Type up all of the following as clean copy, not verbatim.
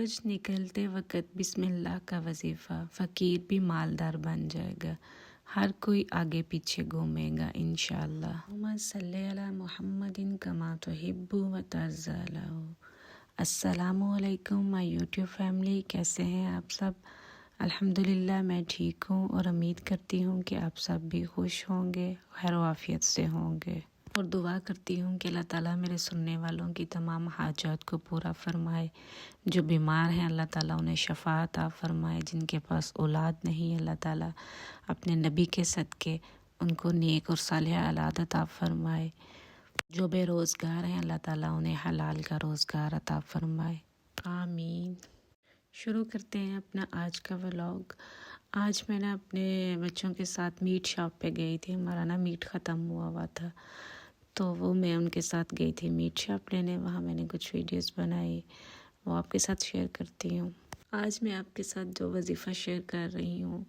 सूरज निकलते वक़्त बिस्मिल्लाह का वजीफ़ा, फ़कीर भी मालदार बन जाएगा, हर कोई आगे पीछे घूमेगा इंशाअल्लाह। अल्लाहुम्मा सल्ली अला मुहम्मदिन कमा तुहिब्बु व तर्ज़ा। अस्सलामु अलैकुम माय यूट्यूब फैमिली, कैसे हैं आप सब? अल्हम्दुलिल्लाह मैं ठीक हूँ और उम्मीद करती हूँ कि आप सब भी खुश होंगे, खैर आफियत से होंगे और दुआ करती हूँ कि अल्लाह ताला मेरे सुनने वालों की तमाम हाजात को पूरा फरमाए। जो बीमार हैं अल्लाह ताला उन्हें शफा अता फरमाए, जिनके पास औलाद नहीं अल्लाह ताला अपने नबी के सदके उनको नेक और सालिह औलाद अता फरमाए। जो बेरोज़गार हैं अल्लाह ताला उन्हें हलाल का रोज़गार अता फरमाए, आमीन। शुरू करते हैं अपना आज का व्लॉग। आज मैं ना अपने बच्चों के साथ मीट शॉप पे गई थी। हमारा ना मीट ख़त्म हुआ था, तो वो मैं उनके साथ गई थी मीट शॉप लेने। वहाँ मैंने कुछ वीडियोस बनाई, वो आपके साथ शेयर करती हूँ। आज मैं आपके साथ जो वजीफ़ा शेयर कर रही हूँ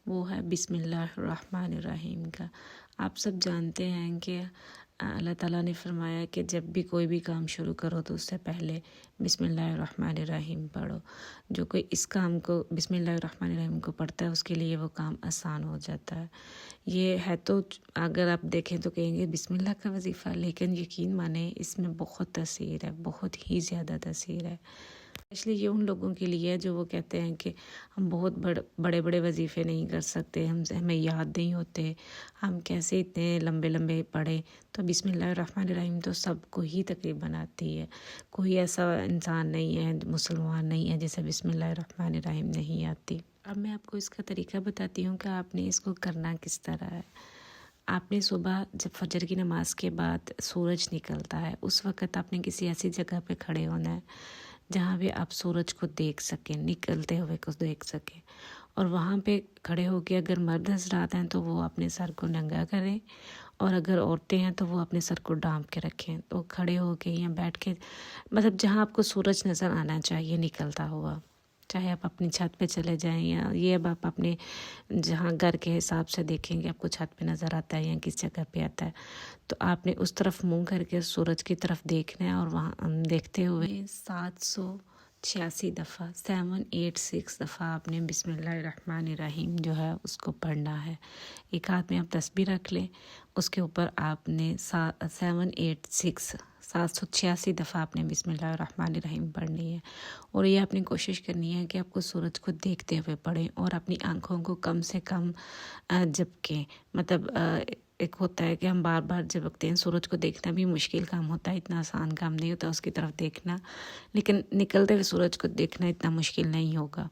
वो है बिस्मिल्लाहिर्रहमानिर्रहीम का। आप सब जानते हैं कि अल्लाह ताला ने फरमाया कि जब भी कोई भी काम शुरू करो तो उससे पहले बिस्मिल्लाहिर्रहमानिर्रहीम पढ़ो। जो कोई इस काम को बिस्मिल्लाहिर्रहमानिर्रहीम को पढ़ता है उसके लिए वो काम आसान हो जाता है। ये है तो अगर आप देखें तो कहेंगे बिस्मिल्लाह का वजीफ़ा, लेकिन यकीन माने इसमें बहुत तसीर है, बहुत ही ज़्यादा तसीर है। इसलिए ये उन लोगों के लिए है जो वो कहते हैं कि हम बहुत बड़े बड़े वजीफ़े नहीं कर सकते, हमें याद नहीं होते, हम कैसे इतने लंबे लंबे पढ़े। तो बिस्मिल्लाहिर्रहमानिर्रहीम तो सबको ही तकरीबन आती है। कोई ऐसा इंसान नहीं है, मुसलमान नहीं है जिसे बिस्मिल्लाहिर्रहमानिर्रहीम नहीं आती। अब मैं आपको इसका तरीका बताती हूँ कि आपने इसको करना किस तरह है। आपने सुबह जब फजर की नमाज के बाद सूरज निकलता है उस वक़्त आपने किसी ऐसी जगह पे खड़े होना है जहाँ पे आप सूरज को देख सकें, निकलते हुए को देख सकें। और वहाँ पे खड़े होके अगर मर्द हज़रात हैं तो वो अपने सर को नंगा करें, और अगर औरतें हैं तो वो अपने सर को ढांप के रखें। तो खड़े होके या बैठ के, मतलब जहाँ आपको सूरज नज़र आना चाहिए निकलता हुआ, चाहे आप अपनी छत पे चले जाएं या ये अब आप अपने जहाँ घर के हिसाब से देखेंगे आपको छत पे नज़र आता है या किस जगह पे आता है, तो आपने उस तरफ मुंह करके सूरज की तरफ देखना है और वहाँ देखते हुए 786 दफ़ा 786 दफ़ा आपने बिस्मिल्लाहिर्रहमानिर्रहीम जो है उसको पढ़ना है। एक हाथ में आप तस्बीह रख लें, उसके ऊपर आपने 786 दफ़ा आपने बिस्मिल्लाहिर्रहमानिर्रहीम पढ़नी है। और ये आपने कोशिश करनी है कि आपको सूरज को देखते हुए पढ़ें और अपनी आँखों को कम से कम झपकें। मतलब एक होता है कि हम बार बार झपकते हैं, सूरज को देखना भी मुश्किल काम होता है, इतना आसान काम नहीं होता उसकी तरफ देखना, लेकिन निकलते हुए सूरज को देखना इतना मुश्किल नहीं होगा।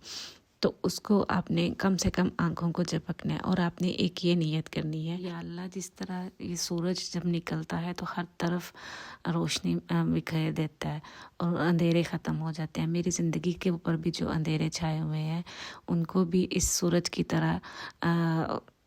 तो उसको आपने कम से कम आँखों को झपकना है और आपने एक ये नियत करनी है, या अल्लाह जिस तरह ये सूरज जब निकलता है तो हर तरफ रोशनी बिखेर देता है और अंधेरे ख़त्म हो जाते हैं। मेरी ज़िंदगी के ऊपर भी जो अंधेरे छाए हुए हैं उनको भी इस सूरज की तरह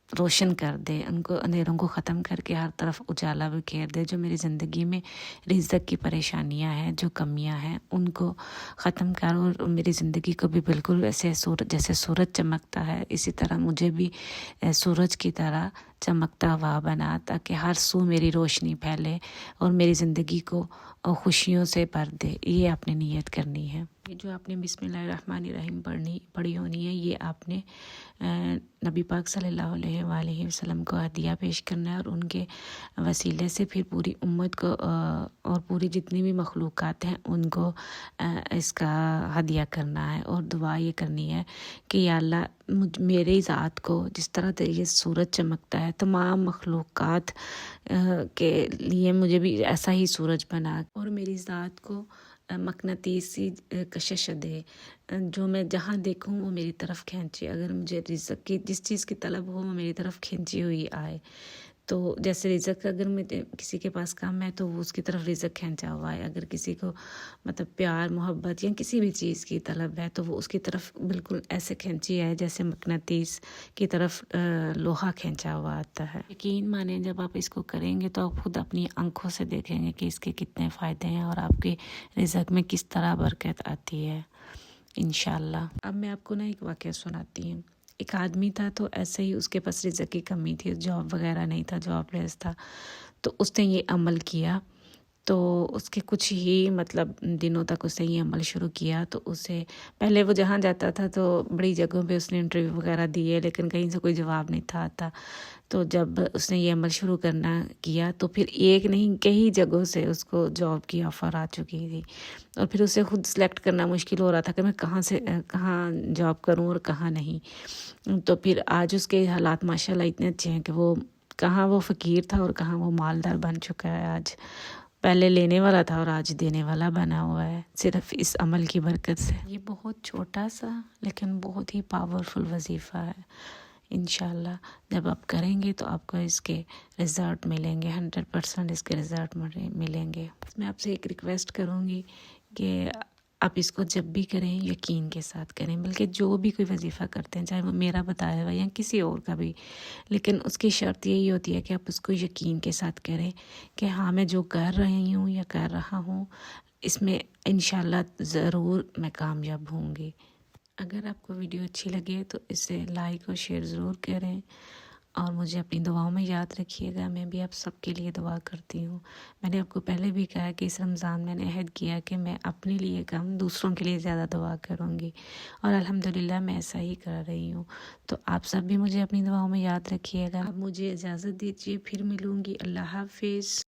रोशन कर दे, उनको अंधेरों को ख़त्म करके हर तरफ उजाला बिखेर दे। जो मेरी ज़िंदगी में रिज़्क़ की परेशानियां हैं, जो कमियां हैं, उनको ख़त्म कर और मेरी ज़िंदगी को भी बिल्कुल वैसे जैसे सूरज चमकता है इसी तरह मुझे भी सूरज की तरह चमकता हुआ बना, ताकि हर सू मेरी रोशनी फैले और मेरी ज़िंदगी को खुशियों से भर दे। ये आपने नियत करनी है। ये जो आपने बिस्मिल्लाहिर्रहमानिर्रहीम पढ़ी होनी है, ये आपने नबी पाक सल्लल्लाहु अलैहि वसल्लम को हदिया पेश करना है और उनके वसीले से फिर पूरी उम्मत को और पूरी जितनी भी मखलूक़ात हैं उनको इसका हदिया करना है। और दुआ ये करनी है कि या अल्लाह मेरी ज़ात को जिस तरह ये सूरज चमकता है तमाम मखलूक़ात के लिए मुझे भी ऐसा ही सूरज बना, और मेरी ज़ात को मकनातीसी कशिश दे, जो मैं जहाँ देखूँ वो मेरी तरफ खींचे। अगर मुझे रिज़्क़ की जिस चीज़ की तलब हो वो मेरी तरफ खींची हुई आए। तो जैसे रिज़्क़ अगर मुझे किसी के पास कम है तो वो उसकी तरफ रिज़्क़ खींचा हुआ है, अगर किसी को मतलब प्यार मोहब्बत या किसी भी चीज़ की तलब है तो वो उसकी तरफ बिल्कुल ऐसे खींची है जैसे मकनातीस की तरफ लोहा खींचा हुआ आता है। यकीन माने जब आप इसको करेंगे तो आप खुद अपनी आंखों से देखेंगे कि इसके कितने फ़ायदे हैं और आपके रिज़्क़ में किस तरह बरकत आती है इंशाल्लाह। अब मैं आपको ना एक वाक़या सुनाती हूँ। एक आदमी था तो ऐसे ही उसके पास रिज़्क़ की कमी थी, जॉब वगैरह नहीं था, जॉबलेस था। तो उसने ये अमल किया تو اس کے کچھ ہی مطلب دنوں تک اس نے یہ عمل شروع کیا. تو اسے پہلے وہ جہاں جاتا تھا تو بڑی جگہوں پہ اس نے انٹرویو وغیرہ دیے لیکن کہیں سے کوئی جواب نہیں تھا آتا. تو جب اس نے یہ عمل شروع کرنا کیا تو پھر ایک نہیں کئی جگہوں سے اس کو جاب کی آفر آ چکی تھی اور پھر اسے خود سلیکٹ کرنا مشکل ہو رہا تھا کہ میں کہاں جاب کروں اور کہاں نہیں. تو پھر آج اس کے حالات ماشاءاللہ اتنے اچھے ہیں کہ وہ کہاں وہ فقیر تھا اور کہاں وہ مالدار بن چکا ہے. آج پہلے لینے والا تھا اور آج دینے والا بنا ہوا ہے صرف اس عمل کی برکت سے. یہ بہت چھوٹا سا لیکن بہت ہی پاورفل وظیفہ ہے. انشاءاللہ جب آپ کریں گے تو آپ کو اس کے رزلٹ ملیں گے، 100% اس کے رزلٹ ملیں گے. میں آپ سے ایک ریکویسٹ کروں گی کہ آپ اس کو جب بھی کریں یقین کے ساتھ کریں، بلکہ جو بھی کوئی وظیفہ کرتے ہیں چاہے وہ میرا بتایا ہوا یا کسی اور کا بھی، لیکن اس کی شرط یہی ہوتی ہے کہ آپ اس کو یقین کے ساتھ کریں کہ ہاں میں جو کر رہی ہوں یا کر رہا ہوں اس میں انشاءاللہ ضرور میں کامیاب ہوں گی. اگر آپ کو ویڈیو اچھی لگے تو اسے لائک اور شیئر ضرور کریں اور مجھے اپنی دعاؤں میں یاد رکھیے گا. میں بھی آپ سب کے لیے دعا کرتی ہوں. میں نے آپ کو پہلے بھی کہا کہ اس رمضان میں نے عہد کیا کہ میں اپنے لیے کم دوسروں کے لیے زیادہ دعا کروں گی اور الحمدللہ میں ایسا ہی کر رہی ہوں. تو آپ سب بھی مجھے اپنی دعاؤں میں یاد رکھیے گا. اب مجھے اجازت دیجیے، پھر ملوں گی. اللہ حافظ.